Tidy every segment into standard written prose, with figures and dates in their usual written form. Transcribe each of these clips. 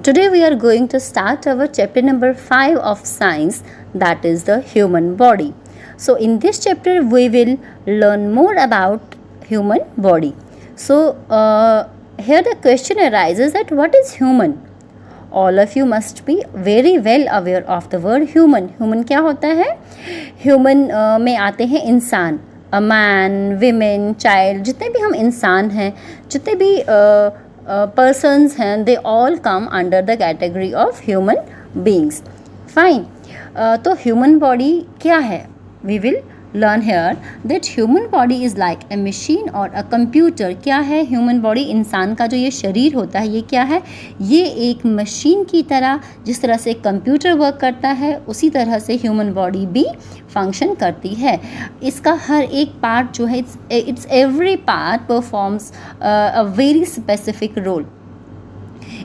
Today we are going to start our chapter number 5 of science, that is the human body. So in this chapter we will learn more about human body. So here the question arises that what is human? All of you must be very well aware of the word human. Human क्या होता है? Human में आते हैं इंसान, a man, women, child, जितने भी हम इंसान हैं, जितने भी persons हैं, they all come under the category of human beings. Fine. तो human body क्या है? We will learn here that human body is like a machine or a computer. क्या है human body? इंसान का जो ये शरीर होता है ये क्या है? ये एक मशीन की तरह, जिस तरह से कंप्यूटर वर्क करता है उसी तरह से ह्यूमन बॉडी भी फंक्शन करती है. इसका हर एक पार्ट जो है it's every part performs a very specific role.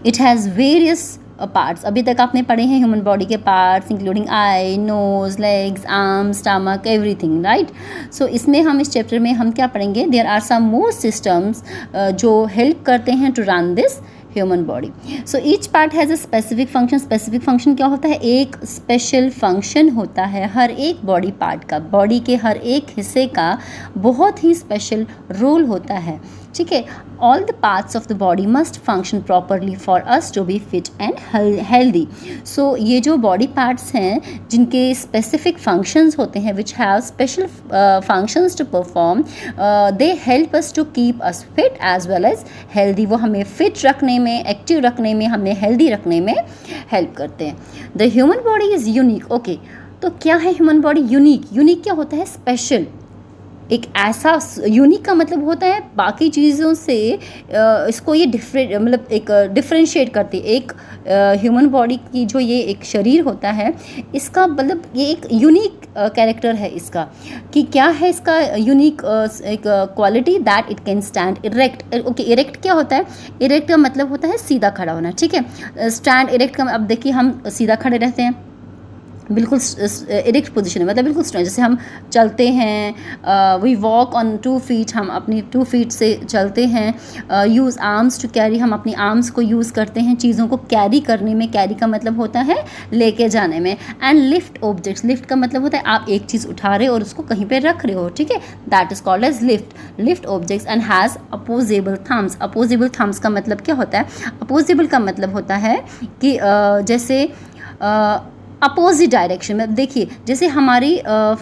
It has various parts. अभी तक आपने पढ़े हैं ह्यूमन बॉडी के parts including eye, nose, legs, arm, stomach, everything, right. So इसमें हम इस चैप्टर में हम क्या पढ़ेंगे? There are some more systems जो हेल्प करते हैं to run this human body. So each part has a specific function. Specific function क्या होता है? एक स्पेशल फंक्शन होता है हर एक बॉडी पार्ट का. बॉडी के हर एक हिस्से का बहुत ही स्पेशल रोल होता है. ठीक है. All the parts of the body must function properly for us to be fit and healthy. So ये जो बॉडी पार्ट्स हैं जिनके स्पेसिफिक फंक्शंस होते हैं which have special functions to perform, they help us to keep us fit as well as healthy. वो हमें fit रखने में, एक्टिव रखने में, हमें हेल्दी रखने में हेल्प करते हैं. The human body is unique. Okay, तो क्या है ह्यूमन बॉडी? यूनिक. यूनिक क्या होता है? स्पेशल. एक ऐसा, यूनिक का मतलब होता है बाकी चीज़ों से इसको ये मतलब एक डिफ्रेंशिएट करती है. एक ह्यूमन बॉडी की जो ये एक शरीर होता है इसका मतलब ये एक यूनिक कैरेक्टर है इसका. कि क्या है इसका यूनिक एक quality? That it can stand erect. Okay, erect क्या होता है? इरेक्ट का मतलब होता है सीधा खड़ा होना. ठीक है. स्टैंड इरेक्ट का, अब देखिए हम सीधा खड़े रहते हैं, बिल्कुल इरेक्ट पोजीशन है, मतलब बिल्कुल स्ट्रेट. जैसे हम चलते हैं, वी वॉक ऑन 2 feet, हम अपनी 2 feet से चलते हैं. यूज़ आर्म्स टू कैरी, हम अपनी आर्म्स को यूज़ करते हैं चीज़ों को कैरी करने में. कैरी का मतलब होता है लेके जाने में. And lift objects. लिफ्ट का मतलब होता है आप एक चीज़ उठा रहे हो और उसको कहीं पे रख रहे हो. ठीक है. That is called as lift. Lift objects and has opposable thumbs. Opposable thumbs का मतलब क्या होता है? अपोजेबल का मतलब होता है कि जैसे अपोजिट डायरेक्शन में. देखिए जैसे हमारी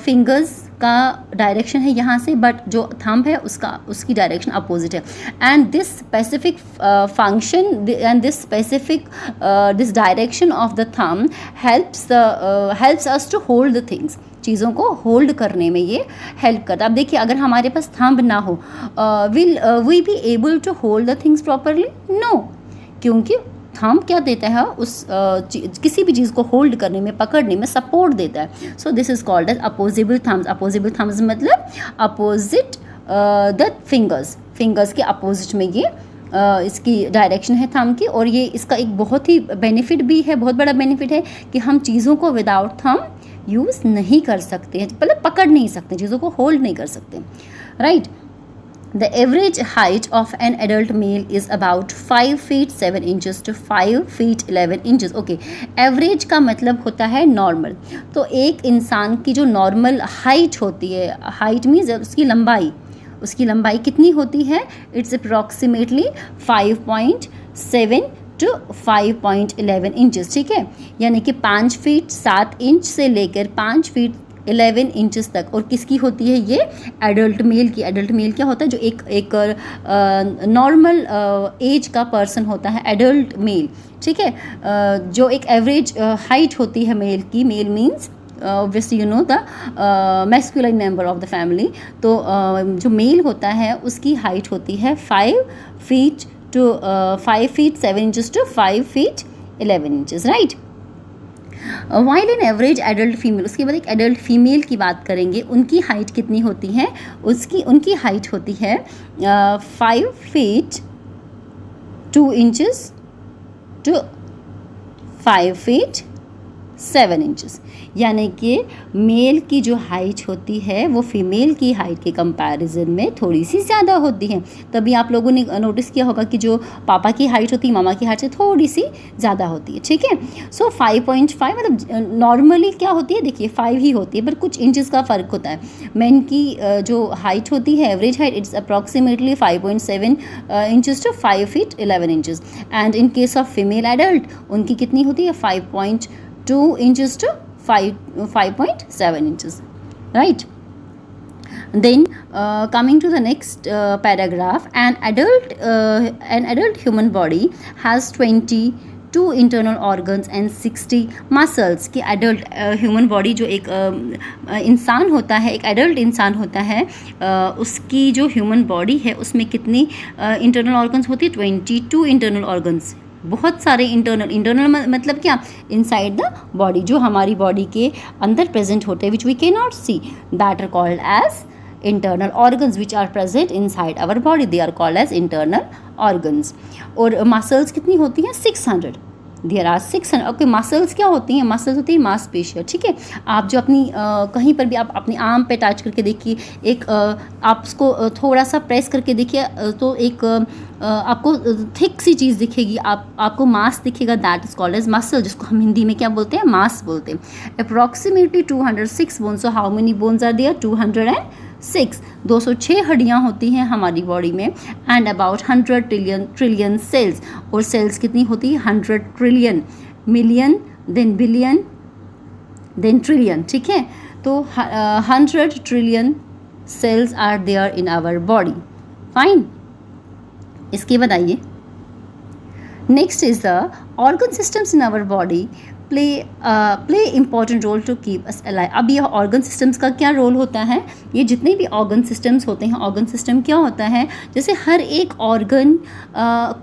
फिंगर्स का डायरेक्शन है यहाँ से, बट जो थंब है उसकी डायरेक्शन अपोजिट है. And this specific function and this direction of the thumb helps us to hold the things. चीज़ों को होल्ड करने में ये हेल्प करता है. अब देखिए अगर हमारे पास थंब ना हो, will we be able to hold the things properly? No. क्योंकि थंब क्या देता है? उस किसी भी चीज़ को होल्ड करने में, पकड़ने में सपोर्ट देता है. So this is called as opposable thumbs. Opposable thumbs मतलब अपोजिट द फिंगर्स के अपोजिट में ये इसकी डायरेक्शन है थंब की. और ये इसका एक बहुत ही बेनिफिट भी है, बहुत बड़ा बेनिफिट है कि हम चीज़ों को विदाउट थंब यूज़ नहीं कर सकते हैं, मतलब पकड़ नहीं सकते, चीज़ों को होल्ड नहीं कर सकते. Right. The average height of an adult male is about 5 feet 7 inches to 5 feet 11 inches. Okay, average का मतलब होता है नॉर्मल. तो एक इंसान की जो नॉर्मल हाइट होती है, हाइट मीन्स उसकी लंबाई कितनी होती है? It's approximately 5.7 to 5.11 inches. ठीक है. यानी कि 5 फीट 7 इंच से लेकर 5 फीट 11 इंचेस तक. और किसकी होती है ये? एडल्ट मेल की. एडल्ट मेल क्या होता है? जो एक नॉर्मल एज का पर्सन होता है, एडल्ट मेल. ठीक है. जो एक एवरेज हाइट होती है मेल की. Male means obviously you know the masculine member of the family. तो जो मेल होता है उसकी हाइट होती है 5 feet 7 inches to 5 feet 11 inches. Right. While an average adult female. उसके बाद एक एडल्ट फीमेल की बात करेंगे. उनकी हाइट कितनी होती है? उनकी हाइट होती है 5 feet 2 inches to 5 feet 7 inches. यानी कि मेल की जो हाइट होती है वो फीमेल की हाइट के कंपैरिजन में थोड़ी सी ज़्यादा होती है। तभी आप लोगों ने नोटिस किया होगा कि जो पापा की हाइट होती है मामा की हाइट से थोड़ी सी ज़्यादा होती है, ठीक है। सो 5.5 मतलब नॉर्मली क्या होती है, देखिए 5 ही होती है, पर कुछ इंचेस का फ़र्क होता है। मेन की जो हाइट होती है, average height, it's approximately 5.7 inches to 5 feet 11 inches. And in case of female adult उनकी कितनी होती है, 5.2 inches to 5.7 inches, right? Then coming to the next paragraph, an adult human body has 22 internal organs and 60 muscles। कि adult human body जो एक इंसान होता है, एक adult इंसान होता है, उसकी जो human body है उसमें कितनी internal organs होती है, 22 internal organs। बहुत सारे इंटरनल मतलब क्या, इनसाइड द बॉडी, जो हमारी बॉडी के अंदर प्रेजेंट होते हैं, which we can not see, that are called as internal organs which are present inside our body, they are called as internal organs. और मसल्स कितनी होती हैं, 600। There are 600। ओके, मसल्स क्या होती हैं, मसल्स होती है मांसपेशियाँ, ठीक है। आप जो अपनी कहीं पर भी आप अपनी आर्म पे टच करके देखिए, एक आप उसको थोड़ा सा प्रेस करके देखिए तो एक आपको थिक सी चीज़ दिखेगी, आपको मांस दिखेगा, that is called as muscle, जिसको हम हिंदी में क्या बोलते हैं, मांस बोलते हैं। Approximately 206 bones. So how many bones are there, 206। 206 हड्डियाँ होती हैं हमारी बॉडी में। And about 100 trillion cells. और सेल्स कितनी होती है, 100 trillion, million, then billion, then trillion, ठीक है। तो 100 trillion cells are there in our body, fine. इसके बताइए, next is the organ systems in our body play important role to keep us alive. अब यह ऑर्गन सिस्टम्स का क्या role होता है, ये जितने भी ऑर्गन सिस्टम्स होते हैं, ऑर्गन सिस्टम क्या होता है, जैसे हर एक ऑर्गन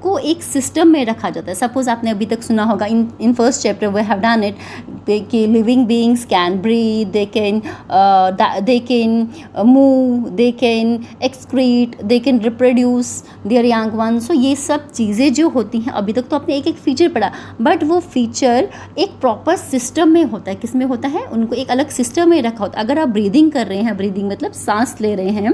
को एक सिस्टम में रखा जाता है। सपोज आपने अभी तक सुना होगा in first chapter we have done it कि living beings can breathe, they can move, they can excrete, they can reproduce their young one. So ये सब चीज़ें जो होती हैं, अभी तक तो आपने एक एक फीचर पढ़ा, बट वो फीचर एक प्रॉपर सिस्टम में होता है। किस में होता है, उनको एक अलग सिस्टम में रखा होता है। अगर आप ब्रीदिंग कर रहे हैं, ब्रीदिंग मतलब सांस ले रहे हैं,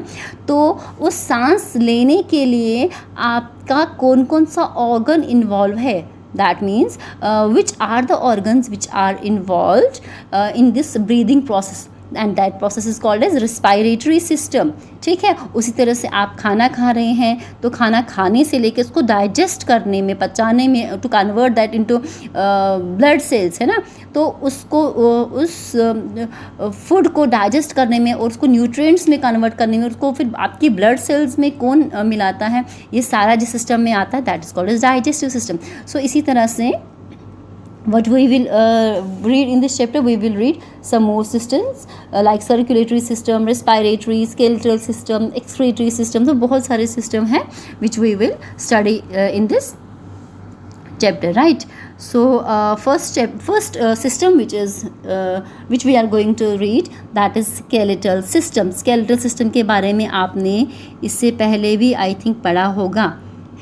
तो उस सांस लेने के लिए आपका कौन कौन सा ऑर्गन इन्वॉल्व है, that means which are the organs which are involve in this breathing process, and that process is called as respiratory system, ठीक है। उसी तरह से आप खाना खा रहे हैं, तो खाना खाने से लेकर उसको डाइजेस्ट करने में, पचाने में, to convert that into blood cells, है ना, तो उसको उस फूड को डाइजेस्ट करने में और उसको न्यूट्रिएंट्स में कन्वर्ट करने में, उसको फिर आपकी ब्लड सेल्स में कौन मिलाता है, ये सारा जिस सिस्टम में आता है, that is called as digestive system. So इसी तरह से what we will read in this chapter, we will read some more systems like circulatory system, respiratory, skeletal system, excretory system. So बहुत सारे system हैं which we will study in this chapter, right? So first system which we are going to read, that is skeletal system. Skeletal system के बारे में आपने इससे पहले भी I think पढ़ा होगा,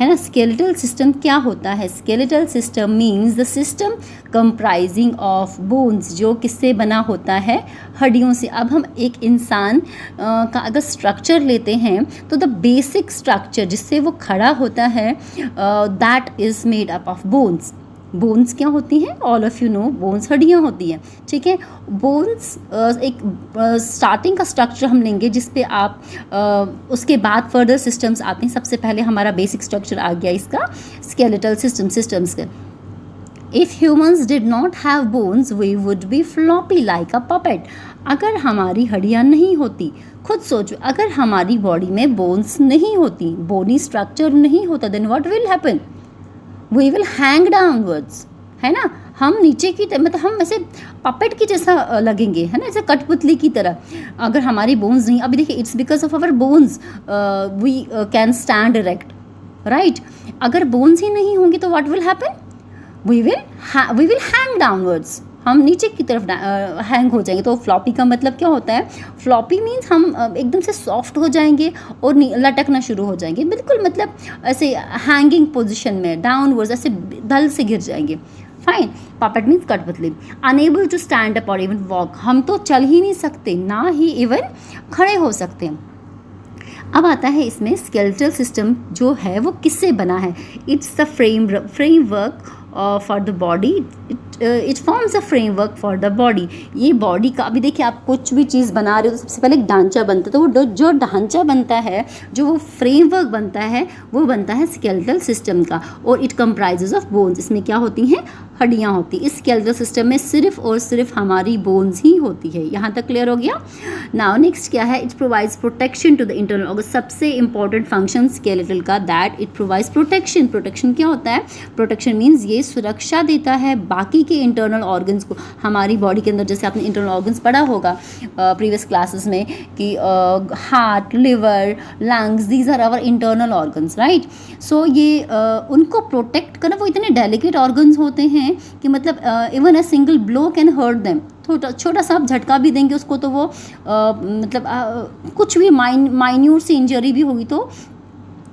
है ना। स्केलेटल सिस्टम क्या होता है, skeletal system means the system comprising of bones, जो किससे बना होता है, हड्डियों से। अब हम एक इंसान का अगर स्ट्रक्चर लेते हैं, तो द बेसिक स्ट्रक्चर जिससे वो खड़ा होता है, that is made up of bones. Bones क्या होती हैं, all of you know, bones हड्डियाँ होती हैं, ठीक है। बोन्स एक स्टार्टिंग का स्ट्रक्चर हम लेंगे, जिस पे आप उसके बाद फर्दर सिस्टम्स आते हैं। सबसे पहले हमारा बेसिक स्ट्रक्चर आ गया इसका, स्केलेटल सिस्टम्स का। If humans did not have bones we would be floppy like a puppet. अगर हमारी हड्डियाँ नहीं होती, खुद सोचो, अगर हमारी बॉडी में बोन्स नहीं होती, बोनी स्ट्रक्चर नहीं होता, then what will happen, we will hang downwards, है ना। हम नीचे की तरह, मतलब हम ऐसे पपेट की जैसा लगेंगे, है ना, ऐसे कठपुतली की तरह। अगर हमारी बोन्स नहीं, अभी देखिए it's because of our bones we can stand erect, right. अगर बोन्स ही नहीं होंगे तो what will happen, we will hang downwards, हम नीचे की तरफ हैंग हो जाएंगे। तो फ्लॉपी का मतलब क्या होता है, फ्लॉपी मीन्स हम एकदम से सॉफ्ट हो जाएंगे और लटकना शुरू हो जाएंगे, बिल्कुल मतलब ऐसे हैंगिंग पोजीशन में, डाउनवर्ड्स, ऐसे धल से गिर जाएंगे, फाइन. पपेट मीन्स कठपुतली. अनेबल टू स्टैंड अप और इवन वॉक, हम तो चल ही नहीं सकते, ना ही इवन खड़े हो सकते हैं. अब आता है इसमें स्केलेटल सिस्टम जो है वो किससे बना है. It's the framework for the body. It forms a framework for the body. ये बॉडी का, अभी देखिए आप कुछ भी चीज़ बना रहे हो तो सबसे पहले एक ढांचा बनता है, तो वो जो ढांचा बनता है, जो वो फ्रेमवर्क बनता है, वो बनता है स्केलेटल सिस्टम का. और इट कंप्राइजेज ऑफ बोन्स. इसमें क्या होती हैं, हड्डियाँ होती. इस स्केलेटल सिस्टम में सिर्फ और सिर्फ हमारी बोन्स ही होती है. यहाँ तक क्लियर हो गया. नाउ नेक्स्ट क्या है, it provides protection to the internal organ. सबसे इंपॉर्टेंट फंक्शन स्केलेटल का, that it provides protection. Protection क्या होता है, प्रोटेक्शन मीन्स ये सुरक्षा देता है बाकी के इंटरनल ऑर्गन्स को. हमारी बॉडी के अंदर जैसे आपने इंटरनल ऑर्गन्स पढ़ा होगा प्रीवियस क्लासेस में कि heart, liver, lungs, these are our internal organs, right. So ये उनको प्रोटेक्ट करना, वो इतने डेलिकेट ऑर्गन्स होते हैं कि मतलब even a single blow can hurt them. छोटा सा आप झटका भी देंगे उसको तो वो कुछ भी माइन्यूट सी इंजरी भी होगी तो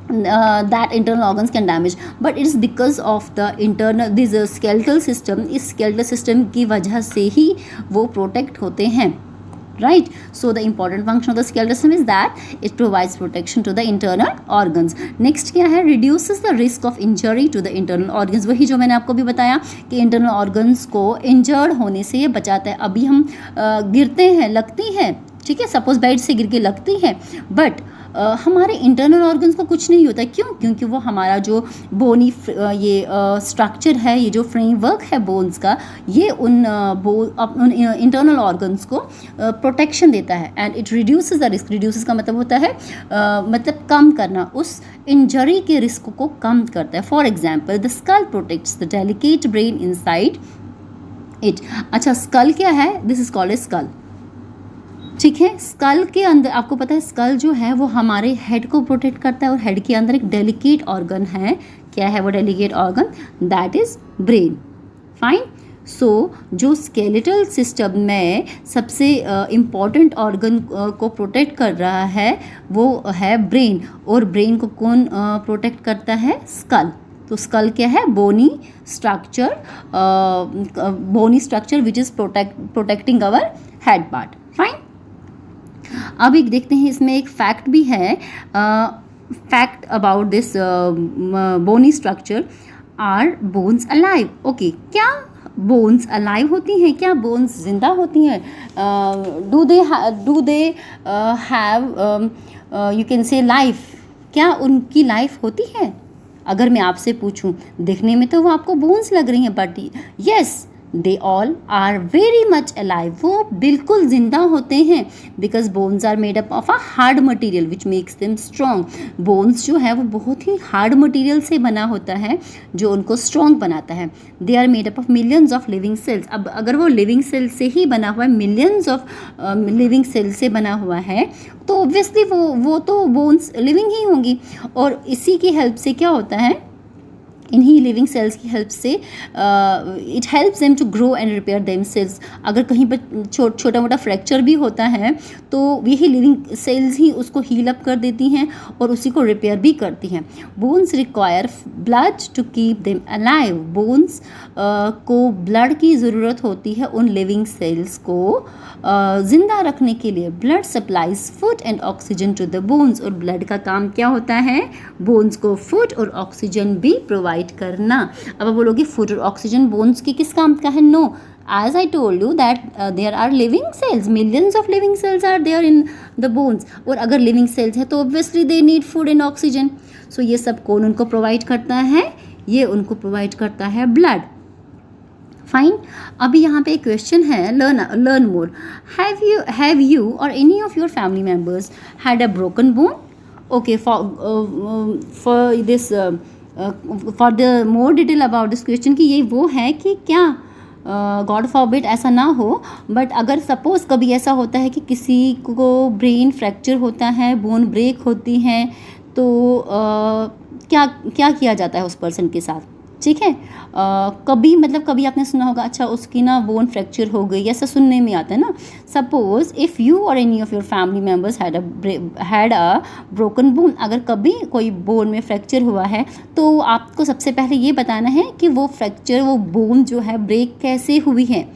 that internal organs can damage, but it is because of the internal this skeletal system. इस skeletal system की वजह से ही वो protect होते हैं, right. So the important function of the skeletal system is that it provides protection to the internal organs. Next क्या है, reduces the risk of injury to the internal organs. वही जो मैंने आपको भी बताया कि internal organs को injured होने से ये बचाता है. अभी हम गिरते हैं, लगती हैं, ठीक है, सपोज बेड से गिर के लगती है, बट हमारे इंटरनल ऑर्गन्स को कुछ नहीं होता. क्यों? क्योंकि वो हमारा जो बोनी ये स्ट्रक्चर है, ये जो फ्रेमवर्क है बोन्स का, ये उन इंटरनल ऑर्गन्स को प्रोटेक्शन देता है. And it reduces the risk. Reduces का मतलब होता है मतलब कम करना, उस इंजरी के रिस्क को कम करता है. For example the skull protects the delicate brain inside it. अच्छा, स्कल क्या है, this is called a skull, ठीक है. स्कल के अंदर आपको पता है स्कल जो है वो हमारे हेड को प्रोटेक्ट करता है, और हेड के अंदर एक डेलिकेट ऑर्गन है. क्या है वो delicate organ, that is brain. Fine. So जो स्केलेटल सिस्टम में सबसे इम्पॉर्टेंट ऑर्गन को प्रोटेक्ट कर रहा है वो है ब्रेन. और ब्रेन को कौन प्रोटेक्ट करता है, स्कल. तो स्कल क्या है, bony structure which is protecting our head part. Fine. अब एक देखते हैं, इसमें एक फैक्ट भी है, fact about this bony structure. Are bones alive. Okay, क्या बोन्स अलाइव होती हैं, क्या बोन्स जिंदा होती हैं? Do they have you can say life. क्या उनकी लाइफ होती है? अगर मैं आपसे पूछूं, देखने में तो वो आपको बोन्स लग रही हैं, but yes, they all are very much alive. वो बिल्कुल जिंदा होते हैं, because bones are made up of a hard material which makes them strong. Bones जो है वो बहुत ही हार्ड मटीरियल से बना होता है जो उनको स्ट्रॉन्ग बनाता है. They are made up of millions of living cells. अब अगर वो लिविंग सेल से ही बना हुआ है, मिलियंस ऑफ लिविंग सेल से बना हुआ है, तो ऑब्वियसली वो तो बोन्स लिविंग ही होंगी. और इसी की हेल्प से क्या होता है, इन्हीं लिविंग सेल्स की हेल्प से it helps them to grow and repair them cells. अगर कहीं पर छोटा मोटा फ्रैक्चर भी होता है तो यही लिविंग सेल्स ही उसको हील अप कर देती हैं और उसी को रिपेयर भी करती हैं. Bones require blood to keep them alive. Bones को ब्लड की ज़रूरत होती है उन लिविंग सेल्स को ज़िंदा रखने के लिए. Blood supplies food and oxygen to the bones. और ब्लड का काम क्या होता है, बोन्स को फूड और ऑक्सीजन भी प्रोवाइड करना. अब बोलोगे फूड और ऑक्सीजन बोन्स की किस काम का है? No, as I told you that there are living cells, millions of living cells are there in the bones. और अगर living cells है तो obviously they need food and oxygen. So ये सब कौन उनको प्रोवाइड करता है? ये उनको प्रोवाइड करता है ब्लड. फाइन. अभी यहाँ पे एक क्वेश्चन है, लर्न मोर. हैव यू और any of your family members had a broken bone? Okay, for this for the more detail about this question कि ये वो है कि क्या गॉड फॉरबिड ऐसा ना हो, बट अगर सपोज़ कभी ऐसा होता है कि किसी को ब्रेन फ्रैक्चर होता है, बोन ब्रेक होती है, तो क्या क्या किया जाता है उस पर्सन के साथ? ठीक है। कभी मतलब कभी आपने सुना होगा अच्छा उसकी ना बोन फ्रैक्चर हो गई, ऐसा सुनने में आता है ना। सपोज इफ़ यू और any of your family members had a broken bone, अगर कभी कोई बोन में फ्रैक्चर हुआ है तो आपको सबसे पहले ये बताना है कि वो फ्रैक्चर, वो बोन जो है ब्रेक कैसे हुई है।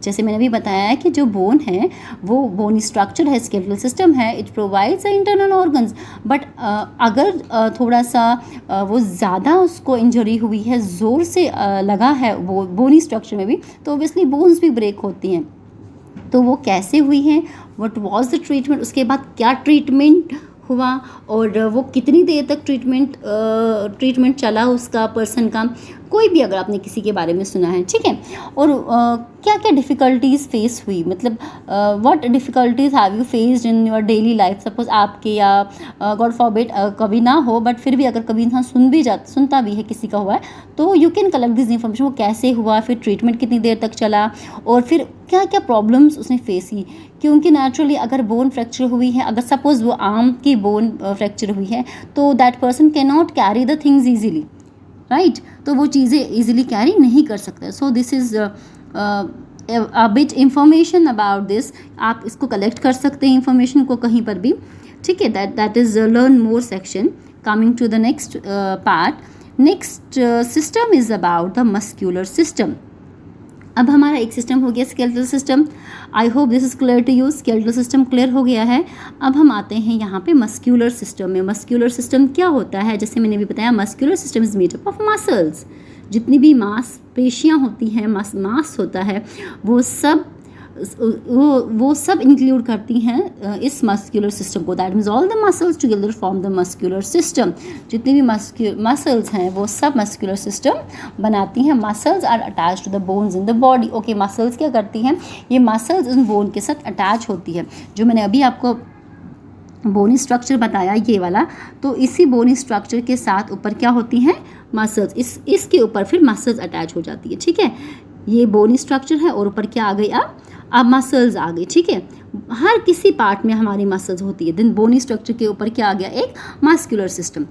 जैसे मैंने अभी बताया है कि जो बोन है वो बोनी स्ट्रक्चर है, स्केलेटल सिस्टम है, it provides internal organs. But अगर थोड़ा सा वो ज़्यादा उसको इंजरी हुई है, ज़ोर से लगा है वो बोनी स्ट्रक्चर में भी, तो ऑब्वियसली बोन्स भी ब्रेक होती हैं। तो वो कैसे हुई हैं, व्हाट वाज द ट्रीटमेंट, उसके बाद क्या ट्रीटमेंट हुआ और वो कितनी देर तक ट्रीटमेंट चला उसका पर्सन का, कोई भी अगर आपने किसी के बारे में सुना है, ठीक है। और क्या क्या डिफ़िकल्टीज़ फेस हुई, मतलब what difficulties have you faced in your daily life. Suppose आपके या गॉड फॉरबिड कभी ना हो, बट फिर भी अगर कभी इंसान सुनता भी है किसी का हुआ है, तो you can collect this information, वो कैसे हुआ, फिर ट्रीटमेंट कितनी देर तक चला और फिर क्या क्या प्रॉब्लम्स उसने फेस की। क्योंकि नेचुरली अगर बोन फ्रैक्चर हुई है, अगर सपोज़ वो आर्म की बोन फ्रैक्चर हुई है, तो that person can not carry the things easily, right. तो वो चीज़ें ईजिली कैरी नहीं कर सकते। सो this is a bit information about this. आप इसको कलेक्ट कर सकते हैं इंफॉर्मेशन को कहीं पर भी, ठीक है। That is learn more section. Coming to the next part. Next system is about the muscular system. अब हमारा एक सिस्टम हो गया skeletal system. I hope this is clear to you. Skeletal system clear हो गया है। अब हम आते हैं यहाँ पे मस्क्यूलर सिस्टम में। मस्क्यूलर सिस्टम क्या होता है, जैसे मैंने भी बताया, muscular system is made up of muscles. जितनी भी मांसपेशियाँ होती हैं, मांस होता है, वो सब इंक्लूड करती हैं इस मस्क्यूलर सिस्टम को। That means all the muscles together form the muscular system. जितनी भी मसल्स हैं वो सब मस्क्यूलर सिस्टम बनाती हैं। Muscles are attach to the bones in the body. Okay, muscles क्या करती हैं, ये मसल्स इन बोन के साथ अटैच होती है। जो मैंने अभी आपको बोनी स्ट्रक्चर बताया ये वाला, तो इसी बोनी स्ट्रक्चर के साथ ऊपर क्या होती हैं, मसल्स। इसके ऊपर फिर मसल्स अटैच हो जाती है, ठीक है। ये बोनी स्ट्रक्चर है और ऊपर क्या आ गई, अब मसल्स आ गई, ठीक है। हर किसी पार्ट में हमारी मसल्स होती है। देन बोनी स्ट्रक्चर के ऊपर क्या आ गया, एक मस्कुलर सिस्टम।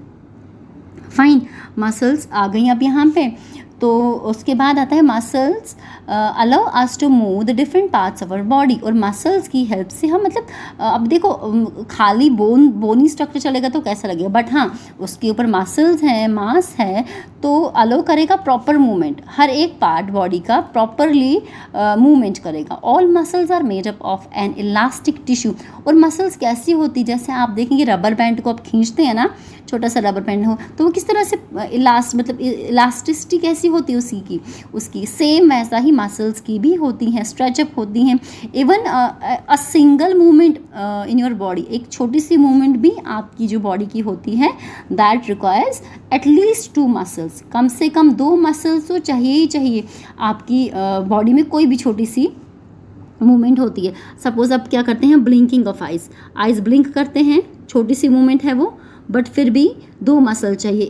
फाइन, मसल्स आ गई अब यहाँ पे। तो उसके बाद आता है muscles allow us to move the different parts of our body. और मसल्स की हेल्प से हम, मतलब अब देखो खाली बोनी स्ट्रक्चर चलेगा तो कैसा लगेगा, बट हाँ उसके ऊपर मसल्स हैं, मांस है, तो अलाउ करेगा प्रॉपर मूवमेंट। हर एक पार्ट बॉडी का प्रॉपरली मूवमेंट करेगा। All muscles are made up of an elastic tissue. और मसल्स कैसी होती, जैसे आप देखेंगे रबर बैंड को आप खींचते हैं ना, छोटा सा रबर बैंड हो तो वो किस तरह से मतलब इलास्टिसिटी कैसी होती है उसकी सेम वैसा ही मसल्स की भी होती हैं, स्ट्रेचअप होती हैं। Even a single movement in your body, एक छोटी सी मूवमेंट भी आपकी जो बॉडी की होती है, दैट रिक्वायर्स एटलीस्ट 2 मसल्स। कम से कम 2 मसल्स तो चाहिए ही चाहिए आपकी बॉडी में। कोई भी छोटी सी मूवमेंट होती है, सपोज आप क्या करते हैं, ब्लिंकिंग ऑफ आइज ब्लिंक करते हैं, छोटी सी मूवमेंट है वो, बट फिर भी 2 मसल चाहिए।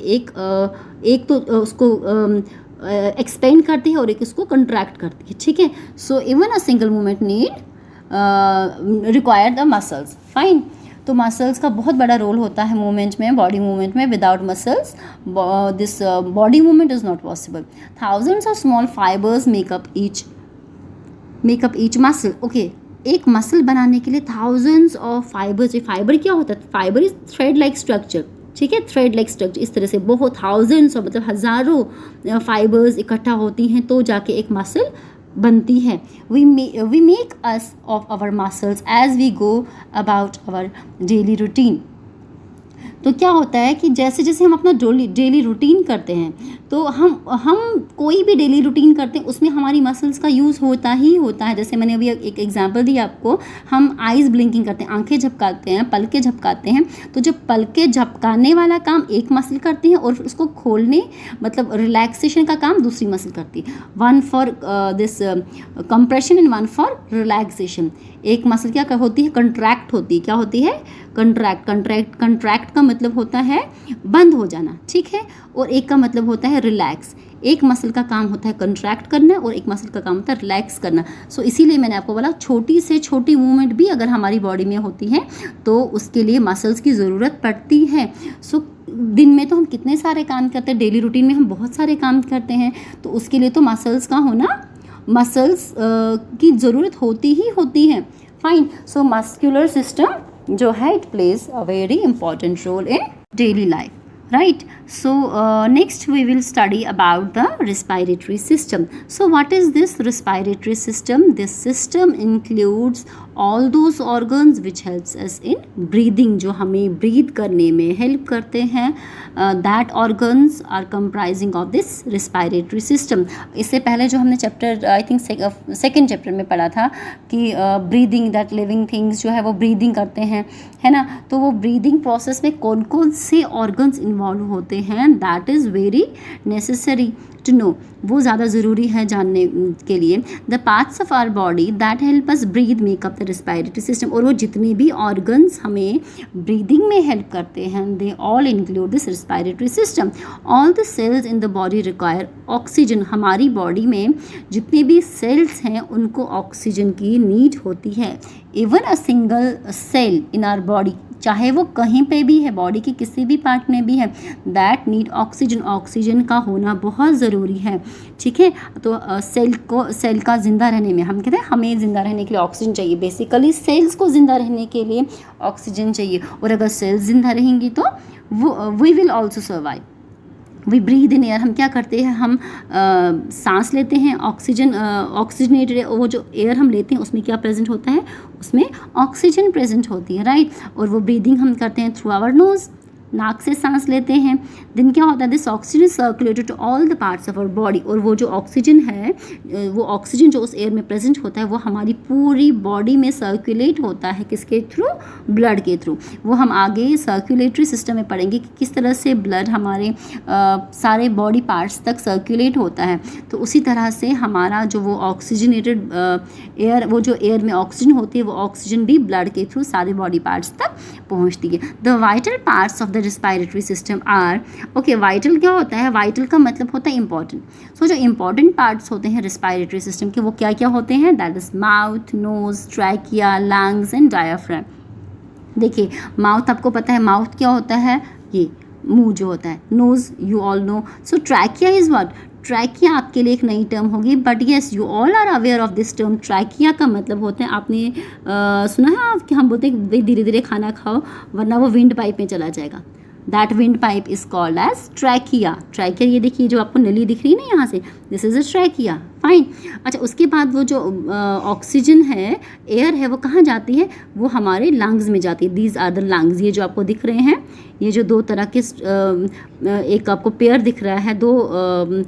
एक तो उसको एक्सपेंड करती है और एक इसको कंट्रैक्ट करती है, ठीक है। So even a single movement need require the muscles. Fine, तो मसल्स का बहुत बड़ा रोल होता है मूवमेंट में, बॉडी मूवमेंट में। Without muscles this body movement is not possible. Thousands of small fibres makeup each muscle. Okay, एक muscle बनाने के लिए थाउजेंड्स ऑफ फाइबर्स। ये फाइबर क्या होता है, fibre is thread like structure, ठीक है। थ्रेड लाइक स्ट्रक्चर, इस तरह से बहुत थाउजेंड्स ऑफ, मतलब हज़ारों फाइबर्स इकट्ठा होती हैं तो जाके एक मसल बनती है। We make us of our muscles as we go about our daily routine. तो क्या होता है कि जैसे जैसे हम अपना डेली रूटीन करते हैं, तो हम कोई भी डेली रूटीन करते हैं उसमें हमारी मसल्स का यूज़ होता ही होता है। जैसे मैंने अभी एक एग्जांपल दिया आपको, हम आइज़ ब्लिंकिंग करते हैं, आंखें झपकाते हैं, पलकें झपकाते हैं, तो जो पलकें झपकाने वाला काम एक मसल करती है और फिर उसको खोलने, मतलब रिलैक्सेशन का काम दूसरी मसल करती है। One for this compression and one for relaxation. एक मसल क्या होती है, कंट्रैक्ट होती है। क्या होती है, कंट्रैक्ट का मतलब होता है बंद हो जाना, ठीक है। और एक का मतलब होता है रिलैक्स। एक मसल का काम होता है कंट्रैक्ट करना और एक मसल का काम होता है रिलैक्स करना। सो इसीलिए मैंने आपको बोला छोटी से छोटी मूवमेंट भी अगर हमारी बॉडी में होती है तो उसके लिए मसल्स की ज़रूरत पड़ती है। सो दिन में तो हम कितने सारे काम करते हैं, डेली रूटीन में हम बहुत सारे काम करते हैं, तो उसके लिए तो मसल्स का होना, मसल्स की ज़रूरत होती ही होती है. फाइन. सो मस्कुलर सिस्टम जो है it plays a very important role in daily life. Right. So next we will study about the respiratory system. So what is this respiratory system? This system includes all those organs which helps us in breathing, जो हमें breathe करने में help करते हैं. That organs are comprising of this respiratory system. इससे पहले जो हमने chapter I think second chapter में पढ़ा था कि breathing, that living things जो है वो breathing करते हैं, है ना. तो वो breathing process में कौन कौन से organs इन्वॉल्व होते हैं, that is very necessary to know. वो ज़्यादा ज़रूरी है जानने के लिए. The parts of our body that help us breathe make up the respiratory system. और वो जितने भी ऑर्गन्स हमें ब्रीदिंग में हेल्प करते हैं, they all include this respiratory system. All the cells in the body require oxygen. हमारी body में जितने भी सेल्स हैं उनको ऑक्सीजन की नीड होती है. Even a single cell in our body, चाहे वो कहीं पे भी है, बॉडी के किसी भी पार्ट में भी है, दैट नीड ऑक्सीजन. ऑक्सीजन का होना बहुत ज़रूरी है. ठीक है. तो सेल का ज़िंदा रहने में, हम कहते हैं हमें ज़िंदा रहने के लिए ऑक्सीजन चाहिए. बेसिकली सेल्स को ज़िंदा रहने के लिए ऑक्सीजन चाहिए. और अगर सेल्स ज़िंदा रहेंगी तो we will also survive. We breathe in air. हम क्या करते हैं, हम सांस लेते हैं. ऑक्सीजनेटेड वो जो एयर हम लेते हैं उसमें क्या प्रेजेंट होता है, उसमें ऑक्सीजन प्रेजेंट होती है. राइट. और वो ब्रीदिंग हम करते हैं थ्रू आवर नोज़, नाक से सांस लेते हैं. दिन क्या होता है, this oxygen circulated to all the parts of our body. और वो जो ऑक्सीजन है, वो ऑक्सीजन जो उस एयर में प्रेजेंट होता है वो हमारी पूरी बॉडी में सर्कुलेट होता है. किसके थ्रू, ब्लड के थ्रू. वो हम आगे सर्कुलेटरी सिस्टम में पढ़ेंगे कि किस तरह से ब्लड हमारे सारे बॉडी पार्ट्स तक सर्कुलेट होता है. तो उसी तरह से हमारा जो वो ऑक्सीजनेटेड एयर, वो जो एयर में ऑक्सीजन होती है, वो ऑक्सीजन भी ब्लड के थ्रू सारे बॉडी पार्ट्स तक पहुँचती है. The vital parts of respiratory system are. Okay, vital क्या होता है, वाइटल का मतलब होता है इंपॉर्टेंट. सो जो इंपॉर्टेंट पार्ट्स होते हैं रेस्पायरेटरी सिस्टम के, वो क्या क्या होते हैं, that is mouth, nose, trachea, lungs and diaphragm. देखिए, माउथ आपको पता है, माउथ क्या होता है, ये मुंह जो होता है. Nose you all know. So trachea is what, trachea आपके लिए एक नई टर्म होगी, but yes you all are aware of this term. Trachea का मतलब होता है, आपने सुना है आप कि हम बोलते हैं भाई धीरे धीरे खाना खाओ वरना वो विंड पाइप में चला जाएगा. That wind pipe is called as trachea. Trachea, ये देखिए जो आपको नली दिख रही है ना यहाँ से, this is a trachea. Fine. अच्छा, उसके बाद वो जो ऑक्सीजन है, एयर है, वो कहाँ जाती है, वो हमारे लंग्स में जाती है. These are the lungs. ये जो आपको दिख रहे हैं, ये जो दो तरह के एक आपको पेयर दिख रहा है, दो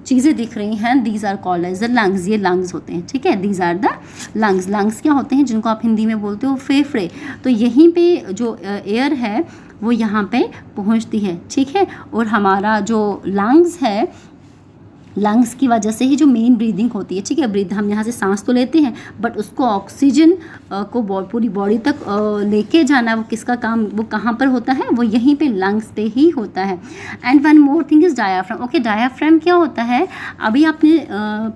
चीज़ें दिख रही हैं, these are called as the lungs. ये लंग्स होते हैं. ठीक है, these are the lungs. Lungs क्या होते हैं, जिनको आप हिंदी में बोलते हो फेफड़े. तो यहीं पे जो एयर है वो यहाँ पे पहुँचती है. ठीक है. और हमारा जो लंग्स है, लंग्स की वजह से ही जो मेन ब्रीदिंग होती है. ठीक है, ब्रीद हम यहाँ से सांस तो लेते हैं, बट उसको ऑक्सीजन को पूरी बॉडी तक लेके जाना, वो किसका काम, वो कहाँ पर होता है, वो यहीं पे लंग्स पे ही होता है. And one more thing is diaphragm. Okay, diaphragm क्या होता है, अभी आपने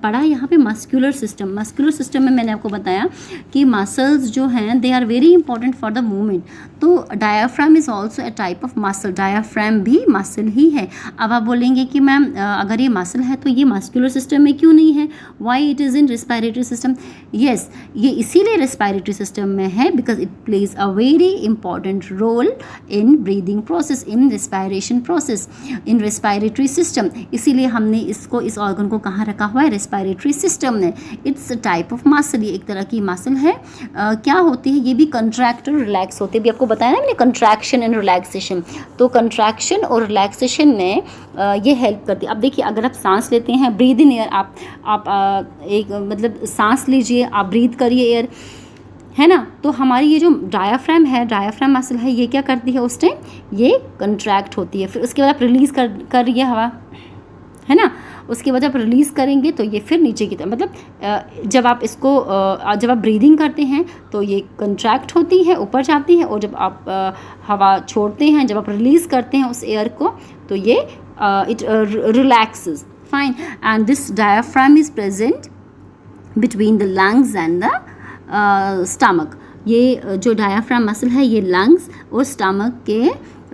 पढ़ा यहाँ पे मस्कुलर सिस्टम. मस्कुलर सिस्टम में मैंने आपको बताया कि मसल्स जो हैं they are very important for the movement. तो diaphragm is also a type of muscle. Diaphragm भी मसल ही है. अब आप बोलेंगे कि मैम अगर ये मसल है तो ये मस्कुलर सिस्टम में क्यों नहीं है, why it is in respiratory system. Yes, ये इसीलिए रेस्पायरेटरी सिस्टम में है because it plays a very important role in breathing process, in respiration process, in respiratory system. इसीलिए हमने इसको, इस ऑर्गन को कहाँ रखा हुआ है, रेस्पायरेटरी सिस्टम में. It's a type of muscle. ये एक तरह की मसल है. क्या होती है, ये भी कंट्रैक्ट और रिलैक्स होती है. भी आपको बताया ना मैंने, कंट्रैक्शन एंड रिलैक्सेशन. तो कंट्रैक्शन और रिलैक्सेशन में ये हेल्प करती है. अब देखिए, अगर आप सांस लेते हैं, ब्रीद इन एयर, आप एक मतलब सांस लीजिए, आप ब्रीद करिए एयर, है ना. तो हमारी ये जो डायाफ्राम है, डायाफ्राम मसल है, ये क्या करती है उस टाइम, ये कंट्रैक्ट होती है. फिर उसके बाद आप रिलीज़ कर रही है हवा, है ना. उसके बाद आप रिलीज़ करेंगे तो ये फिर नीचे की तरफ, मतलब जब आप इसको जब आप ब्रीदिंग करते हैं तो ये कंट्रैक्ट होती है, ऊपर जाती है, और जब आप हवा छोड़ते हैं, जब आप रिलीज़ करते हैं उस एयर को, तो ये it relaxes. Fine. And this diaphragm is present between the lungs and the stomach. ये जो डायाफ्राम मसल है, ये लंग्स और स्टमक के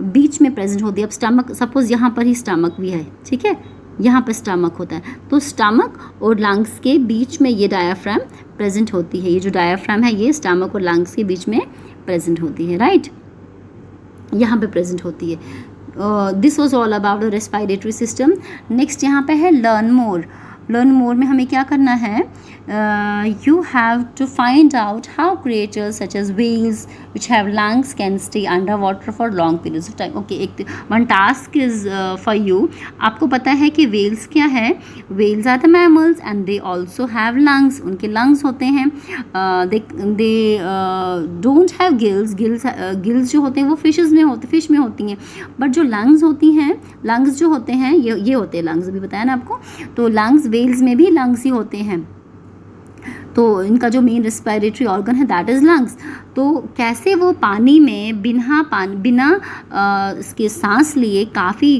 बीच में प्रेजेंट होती है। अब स्टमक, सपोज यहाँ पर ही स्टमक भी है, ठीक है, यहाँ पर स्टमक होता है, तो स्टमक और लंग्स के बीच में ये डायाफ्राम प्रेजेंट होती है। ये जो डायाफ्राम है ये स्टमक और लंग्स के बीच में प्रेजेंट होती है, राइट, यहाँ पे प्रेजेंट होती है। This was all about the respiratory system. Next यहाँ पे है लर्न मोर। लर्न मोर में हमें क्या करना है, you have to find out how creatures such as whales which have lungs can stay under water for long periods of time. Okay, एक one task is for you. आपको पता है कि व्हेल्स क्या है, whales are the mammals and they also have lungs, उनके lungs होते हैं। They don't have gills, gills जो होते हैं वो फिश में होती हैं, बट जो लंग्स होती हैं, लंग्स जो होते हैं ये होते हैं लंग्स, अभी बताया ना आपको, तो लंग्स, व्हेल्स में भी लंग्स ही होते हैं। तो इनका जो मेन रेस्पिरेटरी ऑर्गन है दैट इज़ लंग्स। तो कैसे वो पानी में बिना इसके सांस लिए काफ़ी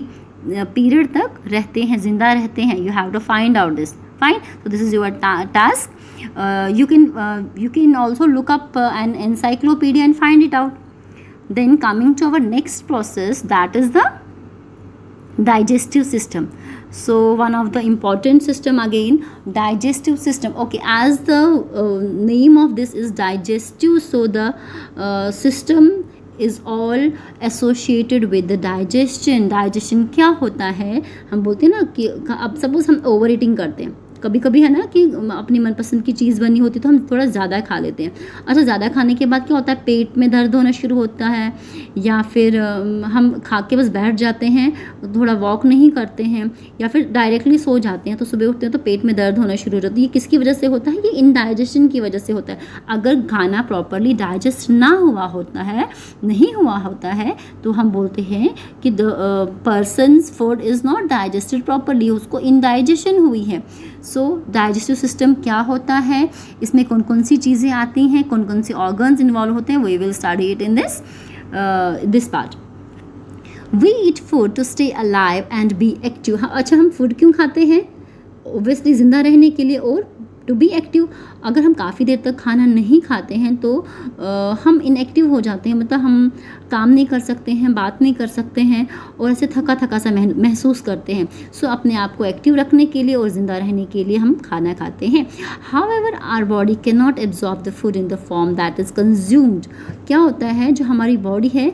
पीरियड तक रहते हैं, जिंदा रहते हैं। You have to find out this, fine. तो this is your task. You can also look up an encyclopedia and find it out. Then coming to our next process, that is the digestive system. So one of the important system again, digestive system. Okay, as the name of this is digestive, so the system is all associated with the digestion. Digestion क्या होता है, हम बोलते हैं ना कि अब suppose हम ओवर ईटिंग करते हैं, कभी कभी है ना कि अपनी मनपसंद की चीज़ बनी होती है तो हम थोड़ा ज़्यादा खा लेते हैं। अच्छा, ज़्यादा खाने के बाद क्या होता है, पेट में दर्द होना शुरू होता है, या फिर हम खा के बस बैठ जाते हैं, थोड़ा वॉक नहीं करते हैं, या फिर डायरेक्टली सो जाते हैं, तो सुबह उठते हैं तो पेट में दर्द होना शुरू हो जाता है। ये किसकी वजह से होता है, ये इनडाइजेशन की वजह से होता है। अगर खाना प्रॉपरली डाइजेस्ट नहीं हुआ होता है तो हम बोलते हैं कि the persons food is not digested properly, उसको इनडाइजेशन हुई है। सो डाइजेस्टिव सिस्टम क्या होता है, इसमें कौन कौन सी चीज़ें आती हैं, कौन कौन से ऑर्गन्स इन्वॉल्व होते हैं, we will study it in this part. We eat food to stay alive and be active. अच्छा, हम फूड क्यों खाते हैं, ओब्वियसली ज़िंदा रहने के लिए और टू बी एक्टिव. अगर हम काफ़ी देर तक खाना नहीं खाते हैं तो हम इनएक्टिव हो जाते हैं, मतलब हम काम नहीं कर सकते हैं, बात नहीं कर सकते हैं और ऐसे थका सा महसूस करते हैं. सो अपने आप को एक्टिव रखने के लिए और ज़िंदा रहने के लिए हम खाना खाते हैं. However our body can not absorb the food in the form that is consumed. क्या होता है, जो हमारी बॉडी है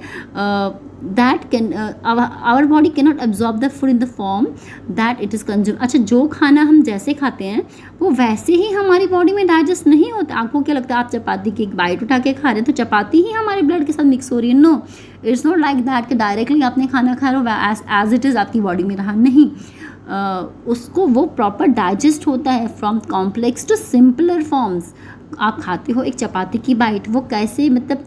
our body cannot absorb the food in the form that it is consumed. अच्छा, जो खाना हम जैसे खाते हैं वो वैसे ही हमारी बॉडी में डाइजेस्ट नहीं होता. आपको क्या लगता है, आप चपाती की एक बाइट उठा के खा रहे हैं तो चपाती ही हमारे ब्लड के साथ मिक्स हो रही है? No, it's not like that कि डायरेक्टली आपने खाना खा रहे हो एज इट इज़ आपकी बॉडी में रहा. नहीं, उसको वो प्रॉपर डाइजेस्ट होता है from complex to simpler forms. आप खाते हो एक चपाती की बाइट, वो कैसे, मतलब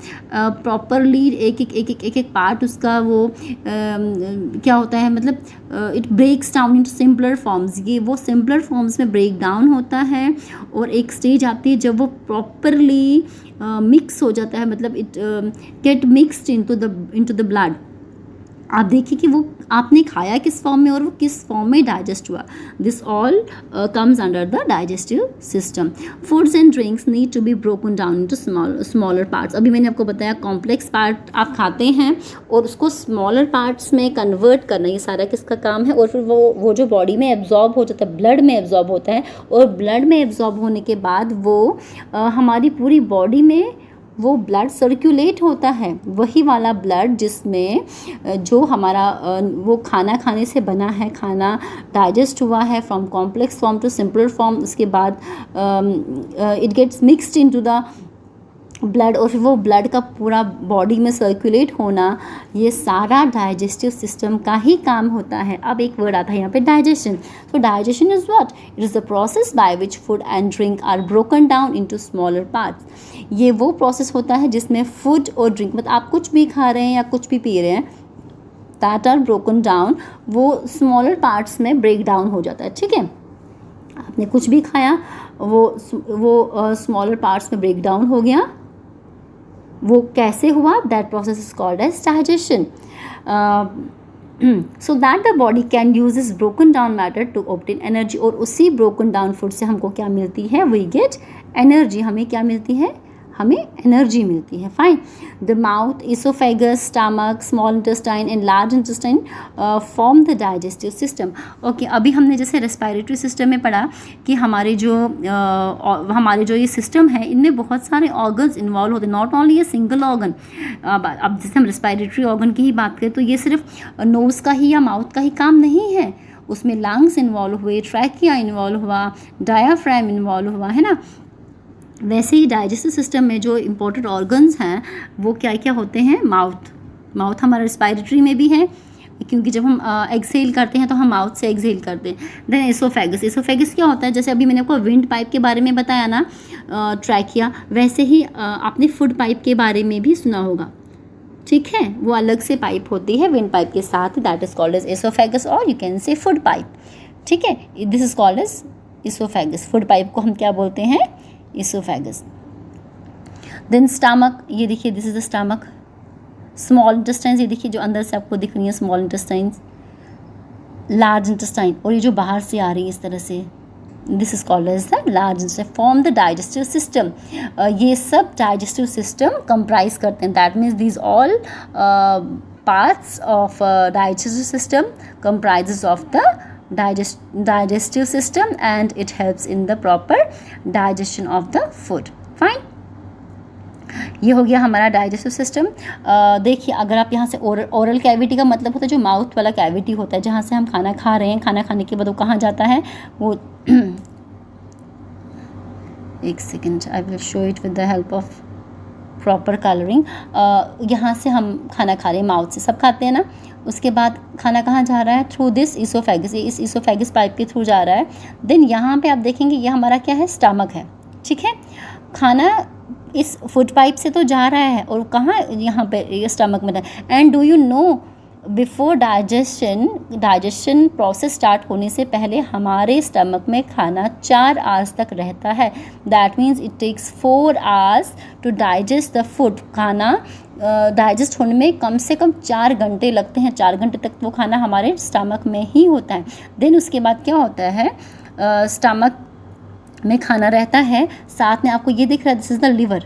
प्रॉपरली एक पार्ट उसका वो क्या होता है, मतलब it breaks down into simpler forms. ये वो सिंपलर फॉर्म्स में ब्रेक डाउन होता है और एक स्टेज आती है जब वो प्रॉपरली मिक्स हो जाता है, मतलब it get mixed into the blood. आप देखिए कि वो आपने खाया किस फॉर्म में और वो किस फॉर्म में डाइजेस्ट हुआ. This all comes under the digestive system. Foods and drinks need to be broken down into smaller parts. अभी मैंने आपको बताया कॉम्प्लेक्स पार्ट आप खाते हैं और उसको स्मॉलर पार्ट्स में कन्वर्ट करना, ये सारा किसका काम है. और फिर वो जो बॉडी में एब्जॉर्ब हो जाता है, ब्लड में एब्जॉर्ब होता है, और ब्लड में एब्जॉर्ब होने के बाद वो हमारी पूरी बॉडी में वो ब्लड सर्कुलेट होता है. वही वाला ब्लड जिसमें जो हमारा वो खाना खाने से बना है, खाना डाइजेस्ट हुआ है from complex form to simpler form, उसके बाद it gets mixed into the blood, और फिर वो ब्लड का पूरा बॉडी में सर्कुलेट होना, ये सारा डाइजेस्टिव सिस्टम का ही काम होता है. अब एक वर्ड आता है यहाँ पे, डाइजेशन. तो digestion is what, it is the process by which food and drink are broken down into smaller parts. ये वो प्रोसेस होता है जिसमें फूड और ड्रिंक, मतलब आप कुछ भी खा रहे हैं या कुछ भी पी रहे हैं, दैट आर ब्रोकन डाउन, वो स्मॉलर पार्ट्स में ब्रेक डाउन हो जाता है. ठीक है, आपने कुछ भी खाया, वो स्मॉलर पार्ट्स में ब्रेक डाउन हो गया. वो कैसे हुआ, that process is called as digestion. So that the body can use this broken down matter to obtain energy. और उसी ब्रोकन डाउन फूड से हमको क्या मिलती है, वी गेट एनर्जी. हमें क्या मिलती है, हमें एनर्जी मिलती है. Fine. The mouth, oesophagus, stomach, small intestine and large intestine form the digestive system. Okay, अभी हमने जैसे रेस्पिरेटरी सिस्टम में पढ़ा कि हमारे जो ये सिस्टम है इनमें बहुत सारे ऑर्गन्स इन्वॉल्व होते हैं, not only a single organ. अब जैसे हम रेस्पिरेटरी ऑर्गन की ही बात करें तो ये सिर्फ नोज़ का ही या माउथ का ही काम नहीं है, उसमें लंग्स इन्वॉल्व हुए, ट्रैकिया इन्वॉल्व हुआ, डायाफ्राम इन्वॉल्व हुआ, है ना. वैसे ही डाइजेस्टिव सिस्टम में जो इम्पोर्टेंट ऑर्गन्स हैं वो क्या क्या होते हैं. माउथ हमारा रेस्पिरेटरी में भी है, क्योंकि जब हम एक्सहेल करते हैं तो हम माउथ से एक्सहेल करते हैं. देन एसोफेगस क्या होता है, जैसे अभी मैंने आपको विंड पाइप के बारे में बताया ना, ट्रैकिया, वैसे ही आपने फूड पाइप के बारे में भी सुना होगा. ठीक है, वो अलग से पाइप होती है विंड पाइप के साथ, that is called as oesophagus और you can say food pipe. ठीक है, this is called as oesophagus. Food pipe को हम क्या बोलते हैं, एसोफेगस. देन स्टमक, ये देखिए this is the stomach. Small intestines, ये देखिए जो अंदर से आपको दिख रही है स्मॉल इंटेस्टाइन्स. लार्ज इंटेस्टाइन, और ये जो बाहर से आ रही है इस तरह से, this is called as the large intestine, form the digestive system. ये सब डाइजेस्टिव सिस्टम कंप्राइज करते हैं. That means these all parts of digestive system comprises of the digestive system and it helps in the proper digestion of the food. Fine. ये हो गया हमारा digestive system. देखिए, अगर आप यहाँ से ओरल कैविटी का मतलब होता है जो माउथ वाला कैविटी होता है, जहाँ से हम खाना खा रहे हैं, खाना खाने के बाद वो कहाँ जाता है, वो एक second, I will show it with the help of proper colouring. यहाँ से हम खाना खा रहे हैं, माउथ से सब खाते हैं ना. उसके बाद खाना कहाँ जा रहा है, थ्रू दिस इसोफेगस, ये इस इसोफेगस पाइप के थ्रू जा रहा है. देन यहाँ पे आप देखेंगे ये हमारा क्या है, स्टमक है. ठीक है, खाना इस फूड पाइप से तो जा रहा है और कहाँ, यहाँ पे ये स्टमक में. And do you know, before digestion process start होने से पहले हमारे स्टमक में खाना 4 आवर्स तक रहता है. That means it takes 4 hours to digest the food. खाना डाइजेस्ट होने में कम से कम 4 घंटे लगते हैं. 4 घंटे तक वो खाना हमारे स्टमक में ही होता है. देन उसके बाद क्या होता है, स्टमक में खाना रहता है, साथ में आपको ये दिख रहा है, दिस इज़ द लिवर.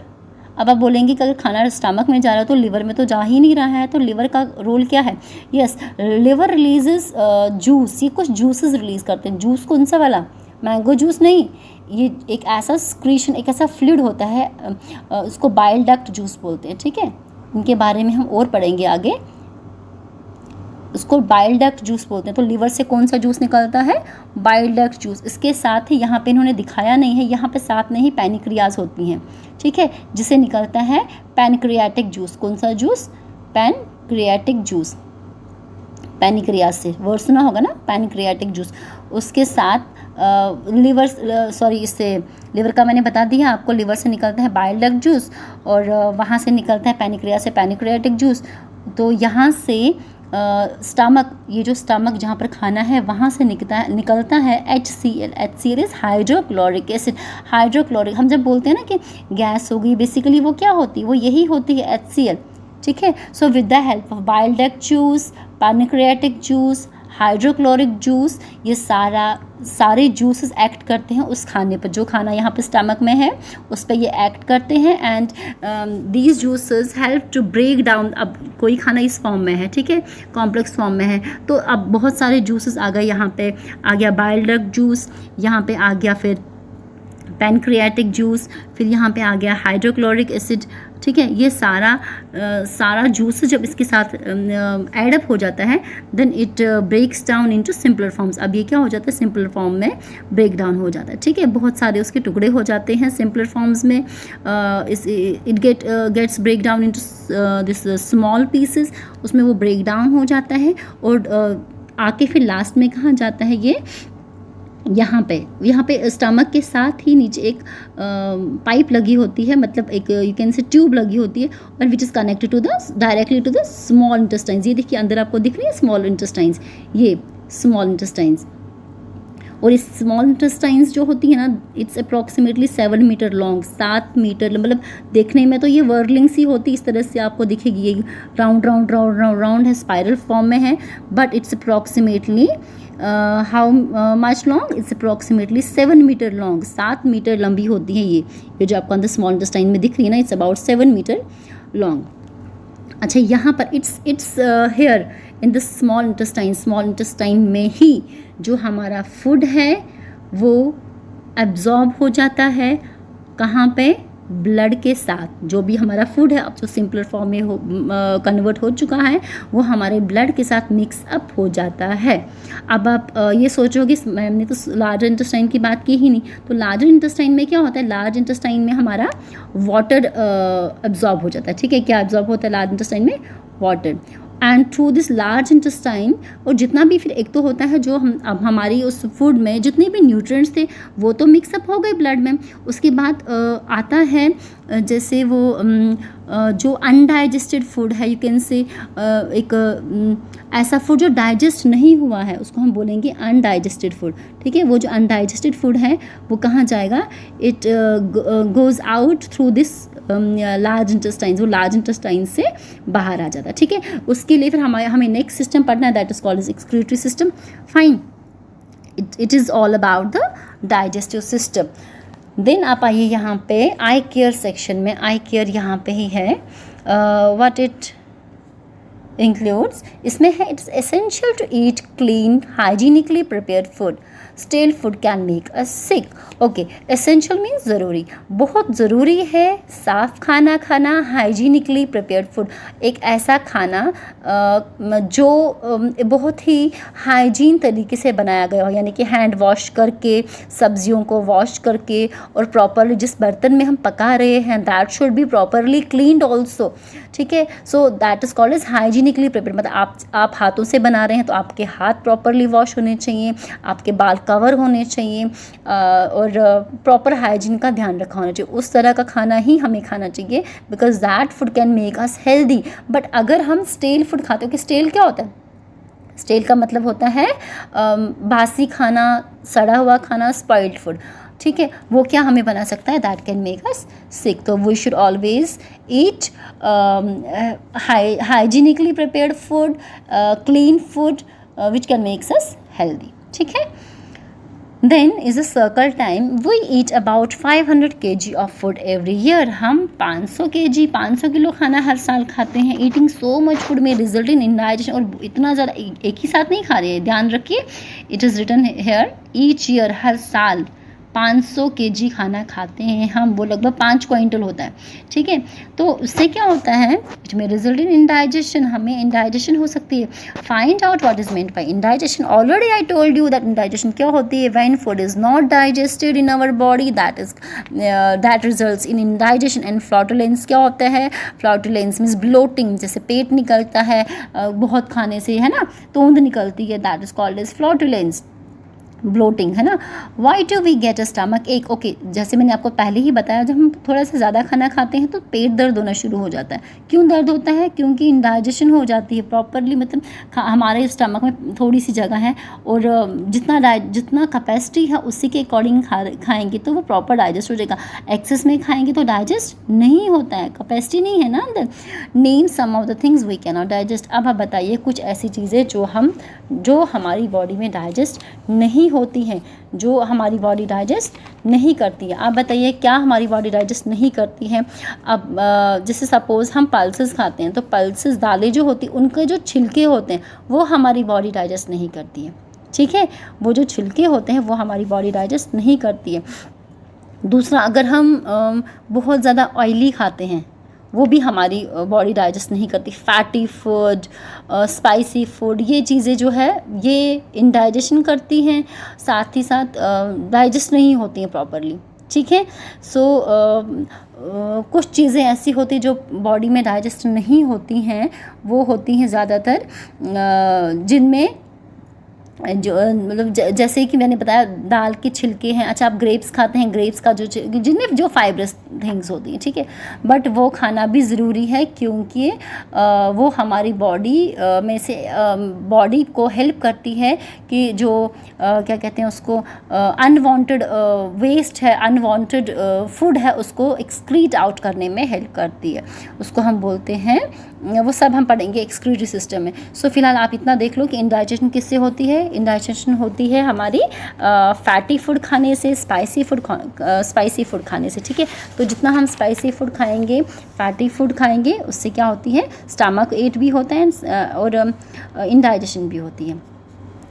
अब आप बोलेंगे कि अगर खाना स्टमक में जा रहा है तो लिवर में तो जा ही नहीं रहा है, तो लिवर का रोल क्या है. Yes, liver releases juice. ये कुछ जूसेस रिलीज़ करते हैं. जूस कौन सा वाला, मैंगो जूस नहीं, ये एक ऐसा स्क्रीशन, एक ऐसा फ्लूइड होता है, उसको बाइल डक्ट जूस बोलते हैं. ठीक है, इनके बारे में हम और पढ़ेंगे आगे. उसको बाइल डक्ट जूस बोलते हैं. तो लिवर से कौन सा जूस निकलता है, बाइल डक्ट जूस. इसके साथ ही यहाँ पे इन्होंने दिखाया नहीं है, यहाँ पे साथ में ही पैनक्रियाज होती हैं. ठीक है, जिसे निकलता है पैनक्रियाटिक जूस. कौन सा जूस, पैनक्रियाटिक जूस. पैनक्रियाज से वर्ड सुना होगा ना, पैनक्रियाटिक जूस. उसके साथ इससे लिवर का मैंने बता दिया आपको. लिवर से निकलता है बाइल डक्ट जूस और वहाँ से निकलता है पैनक्रियाज से पैनक्रियाटिक जूस. तो यहाँ से स्टमक, ये जो स्टमक जहाँ पर खाना है वहाँ से निकलता है HCl. HCl is hydrochloric acid. Hydrochloric, हम जब बोलते हैं ना कि गैस होगी, बेसिकली वो क्या होती है, वो यही होती है HCl. ठीक है, so with the help of bile duct juice, pancreatic juice, hydrochloric juice, ये सारे जूसेस एक्ट करते हैं उस खाने पर. जो खाना यहाँ पे स्टमक में है उस पर ये एक्ट करते हैं. And these juices help to break down. अब कोई खाना इस फॉर्म में है, ठीक है, कॉम्प्लेक्स फॉर्म में है, तो अब बहुत सारे जूसेस आ गए. यहाँ पे आ गया बाइल डक्ट जूस, यहाँ पे आ गया फिर पैनक्रियाटिक जूस, फिर यहाँ पे आ गया हाइड्रोक्लोरिक एसिड. ठीक है, ये सारा जूस जब इसके साथ ऐड अप हो जाता है, then it breaks down into simpler forms. अब ये क्या हो जाता है, सिंपलर फॉर्म में ब्रेक डाउन हो जाता है. ठीक है, बहुत सारे उसके टुकड़े हो जाते हैं सिंपलर फॉर्म्स में. It gets break down into this small pieces. उसमें वो ब्रेक डाउन हो जाता है और आके फिर लास्ट में कहाँ जाता है, ये यहाँ पे स्टमक के साथ ही नीचे एक पाइप लगी होती है, मतलब एक यू कैन से ट्यूब लगी होती है, और which is connected to the directly to the small intestines. ये देखिए अंदर आपको दिख रही है स्मॉल इंटेस्टाइन्स, ये स्मॉल इंटेस्टाइन्स. और इस स्मॉल इंटेस्टाइन्स जो होती है ना, it's approximately 7 metre long, 7 metre, मतलब देखने में तो ये वर्लिंग सी होती, इस तरह से आपको दिखेगी, ये round round round round round है, स्पाइरल फॉर्म में है, but it's approximately how much long, it's approximately 7 metre long, 7 metre लंबी होती है ये जो आपको अंदर स्मॉल इंटेस्टाइन में दिख रही है ना, इट्स अबाउट 7 मीटर लॉन्ग। अच्छा, यहाँ पर it's here in the small intestine में ही जो हमारा फूड है वो एब्जॉर्ब हो जाता है, कहाँ पे, ब्लड के साथ। जो भी हमारा फूड है अब जो सिंपलर फॉर्म में कन्वर्ट हो चुका है वो हमारे ब्लड के साथ मिक्स अप हो जाता है। अब आप ये सोचोगे मैम तो लार्जर इंटेस्टाइन की बात की ही नहीं, तो लार्जर इंटेस्टाइन में क्या होता है, लार्ज इंटेस्टाइन में हमारा वाटर एब्जॉर्ब हो जाता है। ठीक है, क्या एब्जॉर्ब होता है लार्ज इंटेस्टाइन में, water, and through this large intestine, और जितना भी फिर एक तो होता है जो हम अब हमारी उस फूड में जितने भी न्यूट्रिएंट्स थे वो तो मिक्सअप हो गए ब्लड में, उसके बाद आता है जैसे वो जो अनडाइजेस्टेड फूड है, यू कैन से एक ऐसा फूड जो डाइजेस्ट नहीं हुआ है उसको हम बोलेंगे अनडाइजेस्टेड फूड। ठीक है, वो जो अनडाइजेस्टेड फूड है वो कहाँ जाएगा, it goes out through this large intestine, वो लार्ज इंटेस्टाइन से बाहर आ जाता है। ठीक है, उसके लिए फिर हमें नेक्स्ट सिस्टम पढ़ना है, that is called excretory system. Fine, it is all about the digestive system. Then आप आइए यहाँ पे आई केयर सेक्शन में। आई केयर यहाँ पे ही है, व्हाट इट इंक्लूड्स, इसमें है it's essential to eat clean hygienically prepared food, stale food can make us sick. Okay, essential means ज़रूरी, बहुत ज़रूरी है साफ़ खाना खाना, हाइजीनिकली प्रिपेयर्ड फूड, एक ऐसा खाना जो बहुत ही हाइजीन तरीके से बनाया गया हो, यानी कि हैंड वॉश करके, सब्जियों को वॉश करके, और प्रॉपरली जिस बर्तन में हम पका रहे हैं that should be properly cleaned also. ठीक है, so that is called as hygienically prepared, मतलब आप हाथों से बना रहे हैं तो आपके हाथ प्रॉपरली वॉश होने चाहिए, आपके बाल कवर होने चाहिए, और प्रॉपर हाइजीन का ध्यान रखा होना चाहिए। उस तरह का खाना ही हमें खाना चाहिए, because that food can make us healthy. But अगर हम स्टेल फूड खाते हो, कि स्टेल क्या होता है, स्टेल का मतलब होता है बासी खाना, सड़ा हुआ खाना, स्पॉइल्ड फूड। ठीक है, वो क्या हमें बना सकता है, that can make us sick. तो we should always eat hygienically prepared food, clean food which can makes us healthy. ठीक है, then is a circle time, we eat about 500 kg of food every year. हम 500 किलो खाना हर साल खाते हैं। ईटिंग सो मच फूड में रिजल्ट इन इंडाइजेशन, और इतना ज़्यादा एक ही साथ नहीं खा रहे हैं, ध्यान रखिए, it is written here each year, हर साल 500 kg खाना खाते हैं हम, वो लगभग 5 क्विंटल होता है। ठीक है, तो उससे क्या होता है, इट में रिजल्ट इन इंडाइजेशन, हमें इंडाइजेशन हो सकती है। Find out what is meant by indigestion. Already I told you that indigestion क्या होती है, when food is not digested in our body, that results in indigestion. And flatulence क्या होता है, फ्लॉटुलेंस मीन्स ब्लोटिंग, जैसे पेट निकलता है बहुत खाने से, है ना, तोंद निकलती है, that is called as flatulence, bloating, है ना। Why do we get a stomach ache, okay, जैसे मैंने आपको पहले ही बताया, जब हम थोड़ा सा ज़्यादा खाना खाते हैं तो पेट दर्द होना शुरू हो जाता है। क्यों दर्द होता है, क्योंकि इंडाइजेशन हो जाती है प्रॉपरली, मतलब हमारे स्टमक में थोड़ी सी जगह है, और जितना कैपेसिटी है उसी के अकॉर्डिंग खाएंगे तो वो प्रॉपर डाइजेस्ट हो जाएगा। एक्सेस में खाएंगे तो डाइजेस्ट नहीं होता है, कैपेसिटी नहीं है ना अंदर। Name some of the things we can not digest. अब आप बताइए कुछ ऐसी चीज़ें जो हमारी बॉडी में डाइजेस्ट नहीं होती हैं, जो हमारी बॉडी डाइजेस्ट नहीं करती है। आप बताइए क्या हमारी बॉडी डाइजेस्ट नहीं करती है। अब जैसे सपोज़ हम पल्सेस खाते हैं, तो पल्सेस दालें जो होती हैं उनके जो छिलके होते हैं वो हमारी बॉडी डाइजेस्ट नहीं करती है। ठीक है, वो जो छिलके होते हैं वो हमारी बॉडी डाइजेस्ट नहीं करती है। दूसरा, अगर हम बहुत ज़्यादा ऑयली खाते हैं वो भी हमारी बॉडी डाइजेस्ट नहीं करती। फैटी फूड, स्पाइसी फूड, ये चीज़ें जो है ये इंडाइजेशन करती हैं, साथ ही साथ डाइजेस्ट नहीं होती हैं प्रॉपरली। ठीक है, सो कुछ चीज़ें ऐसी होती जो बॉडी में डाइजेस्ट नहीं होती हैं, वो होती हैं ज़्यादातर जिनमें जो मतलब जैसे कि मैंने बताया दाल के छिलके हैं। अच्छा, आप ग्रेप्स खाते हैं, ग्रेप्स का जिनमें जो थिंग्स होती हैं, ठीक है, बट वो खाना भी ज़रूरी है क्योंकि वो हमारी बॉडी में से बॉडी को हेल्प करती है कि जो क्या कहते हैं उसको अनवांटेड वेस्ट है, अनवांटेड फूड है, उसको एक्सक्रीट आउट करने में हेल्प करती है, उसको हम बोलते हैं, वो सब हम पढ़ेंगे एक्सक्रीटरी सिस्टम में। सो फिलहाल आप इतना देख लो कि इंडाइजेशन किससे होती है। इंडाइजेशन होती है हमारी फैटी फूड खाने से, स्पाइसी फूड खाने से, ठीक है। तो जितना हम स्पाइसी फूड खाएंगे, फैटी फूड खाएंगे, उससे क्या होती है, स्टमक एट भी होता है और इंडाइजेशन भी होती है,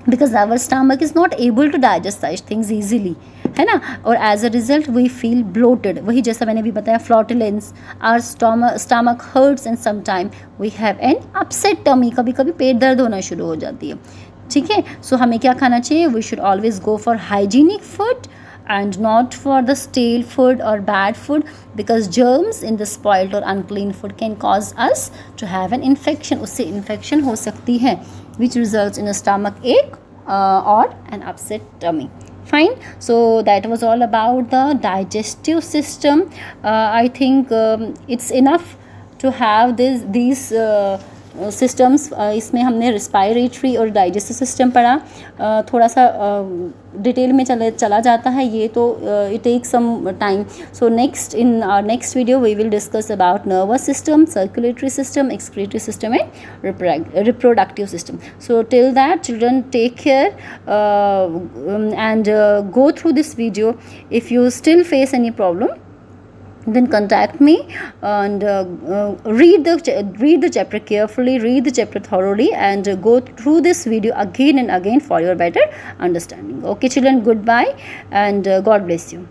because our stomach is not able to digest such things easily, है ना। और as a result we feel bloated, वही जैसा मैंने अभी बताया, flatulence, our stomach hurts and sometime we have an upset tummy, कभी कभी पेट दर्द होना शुरू हो जाती है, ठीक है। सो हमें क्या खाना चाहिए, we should always go for hygienic food and not for the stale food or bad food, because germs in the spoiled or unclean food can cause us to have an infection, उससे infection हो सकती है, which results in a stomach ache or an upset tummy. Fine, so that was all about the digestive system. I think it's enough to have these systems. इसमें हमने respiratory और digestive system पढ़ा, थोड़ा सा detail में चला जाता है ये, तो it take some time. So next in our next video we will discuss about nervous system, circulatory system, excretory system and reproductive system. So till that children, take care and go through this video. If you still face any problem, then contact me and read the chapter carefully, read the chapter thoroughly, and go through this video again and again for your better understanding. Okay children, goodbye and God bless you.